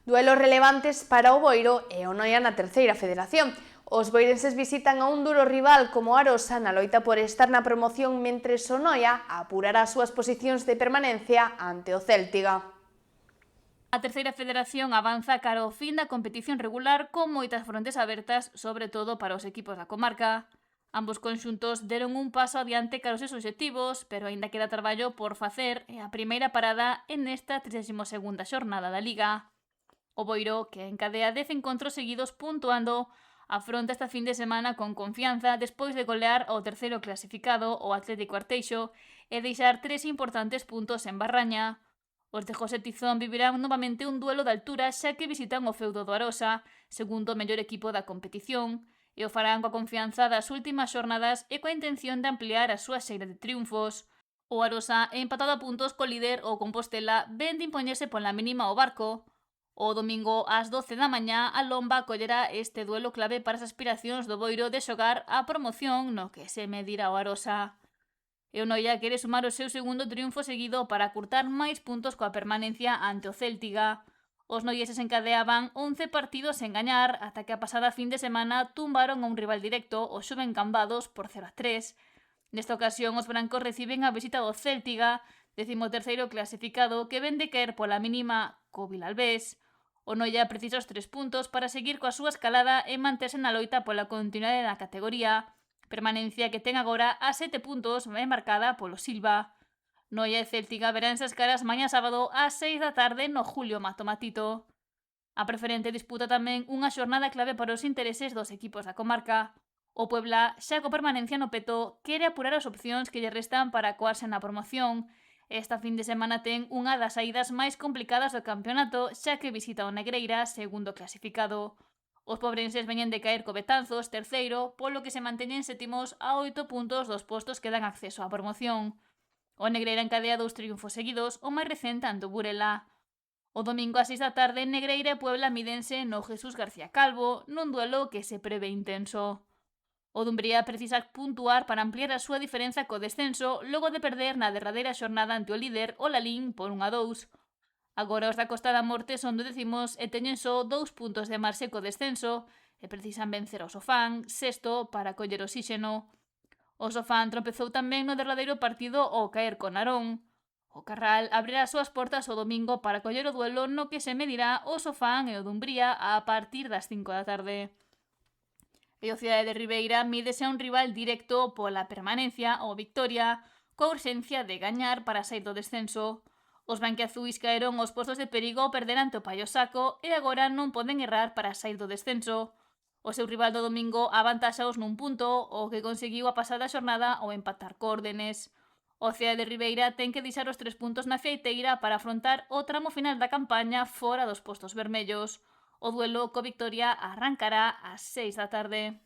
Duelos relevantes para o Boiro e o Noia na terceira federación. Os boirenses visitan a un duro rival como Arosa na loita por estar na promoción, mentres o Noia apurará as súas posicións de permanencia ante o Céltiga. A terceira federación avanza cara ao fin da competición regular con moitas frontes abertas, sobre todo para os equipos da comarca. Ambos conxuntos deron un paso adiante cara aos seus obxectivos, pero aínda queda traballo por facer e a primeira parada é nesta 32ª xornada da Liga. O Boiro, que encadea 10 encontros seguidos puntuando, afronta esta fin de semana con confianza despois de golear ao terceiro clasificado, o Atlético Arteixo, e deixar 3 importantes puntos en Barraña. Os de José Tizón vivirán novamente un duelo de altura xa que visitan o feudo do Arosa, segundo o mellor equipo da competición, e o farán coa confianza das últimas xornadas e coa intención de ampliar a súa xeira de triunfos. O Arosa, empatado a puntos co líder o Compostela, ven de impoñerse pola mínima ao Barco. O domingo ás 12 da mañá a Lomba collerá este duelo clave para as aspiracións do Boiro de xogar a promoción no que se medirá o Arosa. E o Noia quere sumar o seu segundo triunfo seguido para acurtar máis puntos coa permanencia ante o Céltiga. Os noieses encadeaban 11 partidos sen gañar ata que a pasada fin de semana tumbaron a un rival directo, o Xuven Cambados, por 0-3. Nesta ocasión os brancos reciben a visita do Céltiga, 13º clasificado, que ven de caer pola mínima co Vilalbés. O Noia precisa os 3 puntos para seguir coa súa escalada e manterse na loita pola continuidade da categoría, permanencia que ten agora a 7 puntos e marcada polo Silva. Noia e Céltiga verán esas caras mañá sábado ás 6 da tarde no Julio Matomatito. A preferente disputa tamén unha xornada clave para os intereses dos equipos da comarca. O Puebla, xa co permanencia no peto, quere apurar as opcións que lle restan para coarse na promoción. Esta fin de semana ten unha das saídas máis complicadas do campeonato, xa que visita o Negreira, segundo clasificado. Os pobrenses veñen de caer co Betanzos, terceiro, polo que se manteñen sétimos a 8 puntos dos postos que dan acceso á promoción. O Negreira encadea 2 triunfos seguidos, o máis recente ante o Burela. O domingo ás 6 da tarde, Negreira e Puebla mídense no Jesús García Calvo, nun duelo que se prevé intenso. O Dumbría precisa puntuar para ampliar a súa diferenza co descenso logo de perder na derradeira xornada ante o líder, o Lalín, por 1-2. Agora os da Costa da Morte son 12º e teñen só 2 puntos de marxe co descenso e precisan vencer ao Sofán, sexto, para coller oxíxeno. O Sofán tropezou tamén no derradeiro partido ao caer con Narón. O Carral abrirá as súas portas o domingo para coller o duelo no que se medirá o Sofán e o Dumbría a partir das 5 da tarde. E o Cidade de Ribeira mídese a un rival directo pola permanencia, o Victoria, coa urxencia de gañar para sair do descenso. Os branquiazuis caeron aos postos de perigo ao perder ante o Paio Saco e agora non poden errar para sair do descenso. O seu rival do domingo avantaxaos nun punto, o que conseguiu a pasada xornada ao empatar co Órdenes. O Cidade de Ribeira ten que deixar os 3 puntos na fieiteira para afrontar o tramo final da campaña fora dos postos vermellos. O duelo co Victoria arrancará ás 6 da tarde.